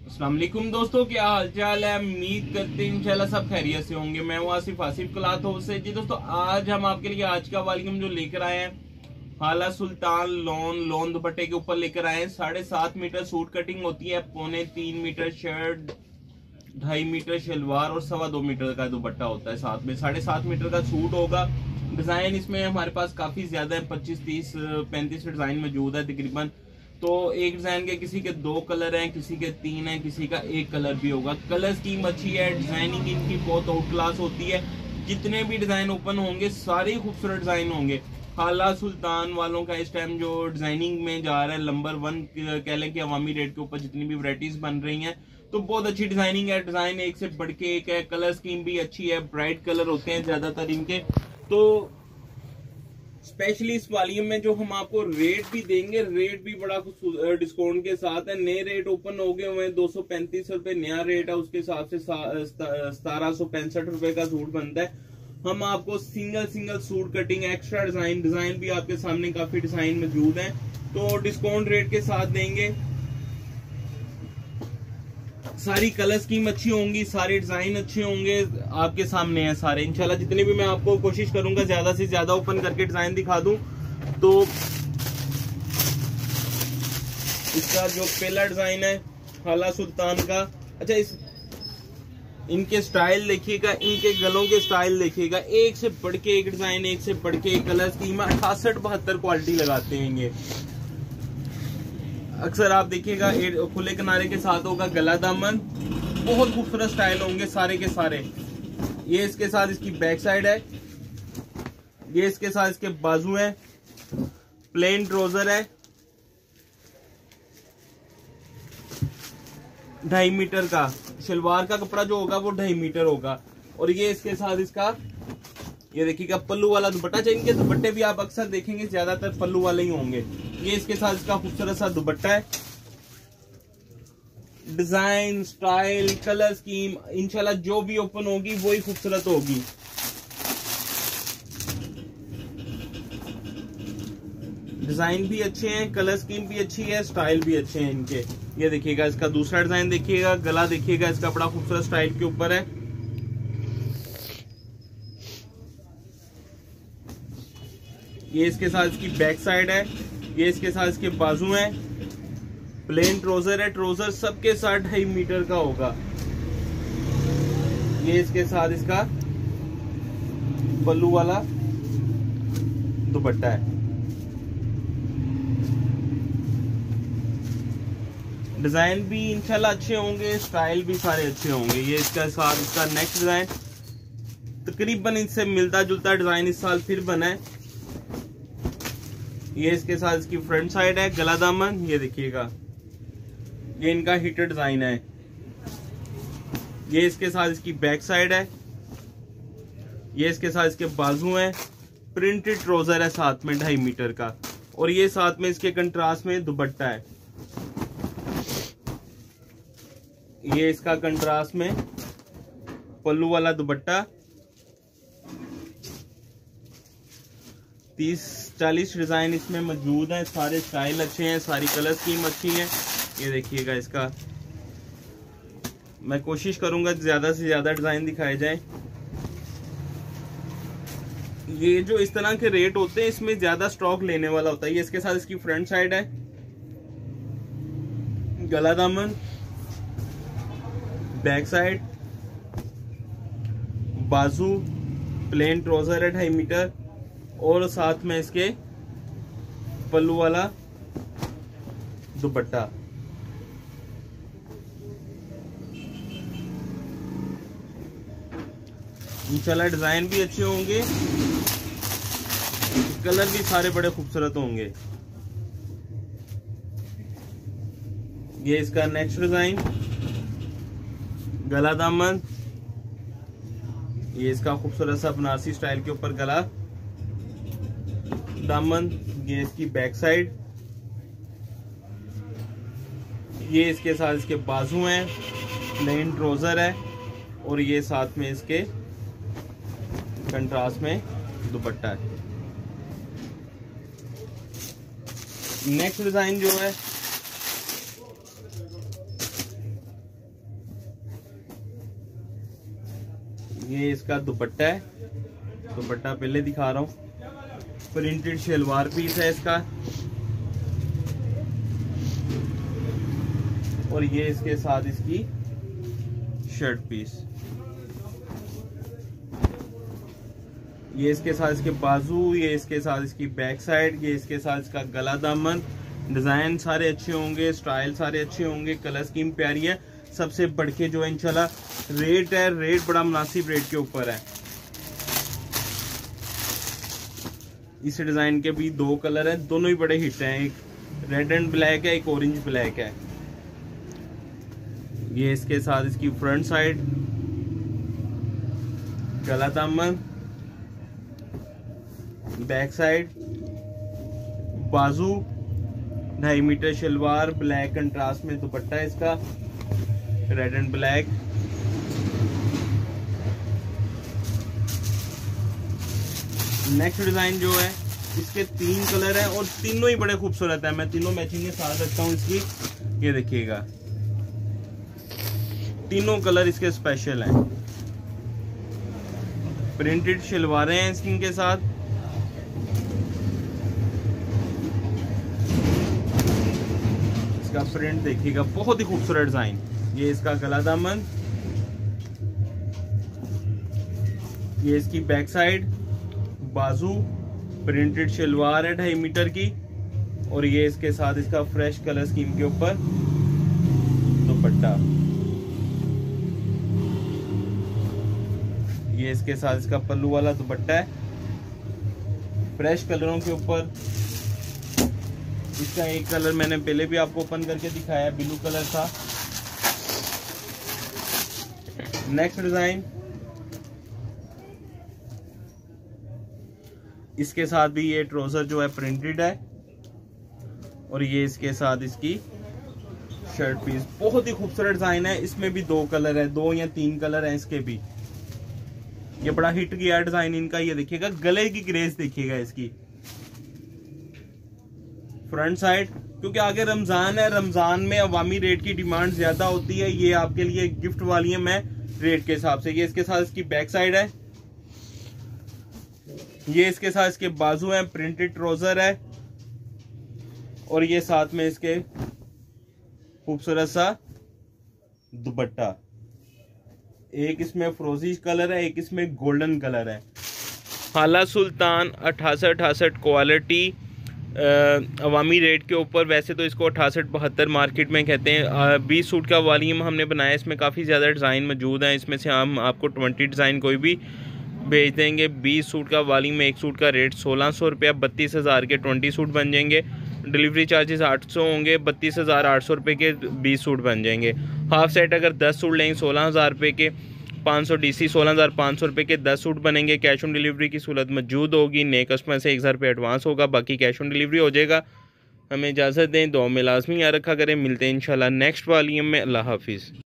अस्सलाम वालेकुम दोस्तों, क्या हाल चाल है। उम्मीद करते हैं इंशाल्लाह सब खैरियत से होंगे। मैं हूँ आसिफ क्लॉथ हाउस से। जी दोस्तों, आज हम आपके लिए आज का वॉल्यूम जो लेकर आए हैं, हाला सुल्तान लोन दुपट्टे के ऊपर लेकर आए हैं। 7.5 मीटर सूट कटिंग होती है, 2.25 मीटर शर्ट, 2.5 मीटर शलवार और 2.25 मीटर का दुपट्टा होता है। साथ में 7.5 मीटर का सूट होगा। डिजाइन इसमें हमारे पास काफी ज्यादा है, 25, 30, 35 डिजाइन मौजूद है तकरीबन। तो एक डिजाइन के किसी के 2 कलर हैं, किसी के 3 हैं, किसी का 1 कलर भी होगा। कलर स्कीम अच्छी है, डिजाइनिंग इनकी बहुत आउट क्लास होती है। जितने भी डिजाइन ओपन होंगे सारे खूबसूरत डिजाइन होंगे। हाला सुल्तान वालों का इस टाइम जो डिजाइनिंग में जा रहा है, नंबर 1 कह लें कि अवामी रेट के ऊपर जितनी भी वैरायटीज बन रही हैं, तो बहुत अच्छी डिजाइनिंग है। डिजाइन एक से बढ़ के एक है, कलर स्कीम भी अच्छी है, ब्राइट कलर होते हैं ज्यादातर इनके। तो स्पेशली इस वॉल्यूम में जो हम आपको रेट भी देंगे, रेट भी बड़ा डिस्काउंट के साथ है। नए रेट ओपन हो गए हुए हैं, 235 रुपए नया रेट है, उसके हिसाब से 1765 रुपए का सूट बनता है। हम आपको single suit cutting, extra design भी आपके सामने काफी डिजाइन मौजूद है, तो डिस्काउंट रेट के साथ देंगे। सारी कलर स्कीम अच्छी होंगी, सारे डिजाइन अच्छे होंगे, आपके सामने है सारे इंशाल्लाह। जितने भी मैं आपको कोशिश करूंगा ज्यादा से ज्यादा ओपन करके डिजाइन दिखा दूं। तो इसका जो पहला डिजाइन है हाला सुल्तान का, अच्छा इनके स्टाइल देखिएगा, इनके गलों के स्टाइल देखिएगा, एक से बढ़ के एक डिजाइन, एक से बढ़ के एक कलर स्कीम। 68-72 क्वालिटी लगाते हैं ये। अक्सर आप देखिएगा खुले किनारे के साथ होगा गला दामन, बहुत खूबसूरत स्टाइल होंगे सारे के सारे। ये इसके साथ इसकी बैक साइड है, ये इसके साथ इसके बाजू है, प्लेन ट्राउजर है, 2.5 मीटर का शलवार का कपड़ा जो होगा वो 2.5 मीटर होगा। और ये इसके साथ इसका ये देखिएगा पल्लू वाला दुपट्टा। चाहिए इनके दुपट्टे भी आप अक्सर देखेंगे ज्यादातर पल्लू वाले ही होंगे। ये इसके साथ इसका खूबसूरत सा दुपट्टा है। डिजाइन, स्टाइल, कलर स्कीम इंशाल्लाह जो भी ओपन होगी वही खूबसूरत होगी। डिजाइन भी अच्छे हैं, कलर स्कीम भी अच्छी है, स्टाइल भी अच्छे हैं इनके। ये देखिएगा इसका दूसरा डिजाइन देखिएगा, गला देखिएगा इसका बड़ा खूबसूरत स्टाइल के ऊपर है। ये इसके साथ इसकी बैक साइड है, ये इसके साथ इसके बाजू हैं, प्लेन ट्राउजर है, ट्राउजर सबके साथ 2.5 मीटर का होगा। ये इसके साथ इसका पल्लू वाला दुपट्टा है। डिजाइन भी इंशाल्लाह अच्छे होंगे, स्टाइल भी सारे अच्छे होंगे। ये इसका साथ इसका नेक्स्ट डिजाइन तकरीबन इससे मिलता जुलता डिजाइन इस साल फिर बना है। ये इसके साथ इसकी फ्रंट साइड है, गला दामन ये देखिएगा, ये इनका हिटर डिजाइन है। ये इसके साथ इसकी बैक साइड है, ये इसके साथ इसके बाजू हैं, प्रिंटेड ट्राउजर है साथ में 2.5 मीटर का, और ये साथ में इसके कंट्रास्ट में दुपट्टा है। ये इसका कंट्रास्ट में पल्लू वाला दुपट्टा। 30-40 डिजाइन इसमें मौजूद हैं, सारे स्टाइल अच्छे हैं, सारी कलर स्कीम अच्छी है। ये देखिएगा इसका, मैं कोशिश करूंगा ज्यादा से ज्यादा डिजाइन दिखाए जाए। ये जो इस तरह के रेट होते हैं इसमें ज्यादा स्टॉक लेने वाला होता है। ये इसके साथ इसकी फ्रंट साइड है, गला दामन, बैक साइड, बाजू, प्लेन ट्राउजर है 2.5 मीटर, और साथ में इसके पल्लू वाला दुपट्टा। इंशाल्लाह डिजाइन भी अच्छे होंगे, कलर भी सारे बड़े खूबसूरत होंगे। ये इसका नेक्स्ट डिजाइन, गला दामन, ये इसका खूबसूरत सा बनारसी स्टाइल के ऊपर गला दामन। ये इसकी बैक साइड, ये इसके साथ इसके बाजू हैं, प्लेन ट्राउजर है, और ये साथ में इसके कंट्रास्ट में दुपट्टा है। नेक्स्ट डिजाइन जो है ये इसका दुपट्टा है, दुपट्टा पहले दिखा रहा हूँ। प्रिंटेड शलवार पीस है इसका, और ये इसके साथ इसकी शर्ट पीस। ये इसके साथ इसके बाजू, ये इसके साथ इसकी बैक साइड, ये इसके साथ इसका गला दामन। डिजाइन सारे अच्छे होंगे, स्टाइल सारे अच्छे होंगे, कलर स्कीम प्यारी है। सबसे बढ़ के जो है इंशाल्लाह रेट है, रेट बड़ा मुनासिब रेट के ऊपर है। इस डिजाइन के भी 2 कलर हैं, दोनों ही बड़े हिट हैं। एक रेड एंड ब्लैक है, एक ऑरेंज ब्लैक है। ये इसके साथ इसकी फ्रंट साइड, गला दामन, बैक साइड, बाजू, 2.5 मीटर शलवार, ब्लैक कंट्रास्ट में दुपट्टा है इसका, red and black. Next design जो है, इसके 3 कलर हैं और तीनों ही बड़े खूबसूरत है। मैं तीनों मैचिंग के साथ रखता हूँ इसकी, ये देखिएगा तीनों कलर इसके स्पेशल हैं। प्रिंटेड शलवारें हैं इनके साथ, इसका प्रिंट देखिएगा, बहुत ही खूबसूरत डिजाइन। ये इसका गला दामन, ये इसकी बैक साइड, बाजू, प्रिंटेड शलवार है 2.5 मीटर की, और ये इसके साथ इसका फ्रेश कलर स्कीम के ऊपर दुपट्टा। ये इसके साथ इसका पल्लू वाला दुपट्टा है, फ्रेश कलरों के ऊपर। इसका एक कलर मैंने पहले भी आपको ओपन करके दिखाया, ब्लू कलर था। नेक्स्ट डिजाइन, इसके साथ भी ये ट्राउजर जो है प्रिंटेड है, और ये इसके साथ इसकी शर्ट पीस। बहुत ही खूबसूरत डिजाइन है। इसमें भी 2 कलर है, 2 या 3 कलर है इसके भी। ये बड़ा हिट किया डिजाइन इनका। ये देखिएगा गले की ग्रेस देखिएगा इसकी। फ्रंट साइड, क्योंकि आगे रमजान है, रमजान में अवामी रेट की डिमांड ज्यादा होती है, ये आपके लिए गिफ्ट वाली है मैं रेट के हिसाब से। ये इसके साथ इसकी बैक साइड है, ये इसके साथ इसके बाजू है, प्रिंटेड ट्राउजर है, और ये साथ में इसके खूबसूरत सा दुपट्टा। एक इसमें फ्रोजी कलर है, एक इसमें गोल्डन कलर है। हाला सुल्तान 68 क्वालिटी अवामी रेट के ऊपर। वैसे तो इसको 68-72 मार्केट में कहते हैं। 20 सूट का वॉल्यूम हमने बनाया, इसमें काफ़ी ज़्यादा डिज़ाइन मौजूद हैं। इसमें से हम आपको 20 डिज़ाइन कोई भी भेज देंगे। 20 सूट का वॉल्यूम में एक सूट का रेट 1600 रुपया, 32,000 के 20 सूट बन जाएंगे। डिलीवरी चार्जेस 800 होंगे, 32,800 रुपये के 20 सूट बन जाएंगे। हाफ सेट अगर 10 सूट लेंगे 16,000 रुपये के 500 DC 16,500 रुपये के 10 सूट बनेंगे। कैश ऑन डिलीवरी की सहूलत मौजूद होगी। नए कस्टमर से 1,000 रुपये एडवांस होगा, बाकी कैश ऑन डिलीवरी हो जाएगा। हमें इजाज़त दें, दुआ में लाजमी याद रखा करें। मिलते हैं इंशाल्लाह नेक्स्ट वॉल्यूम में। अल्लाह हाफिज़।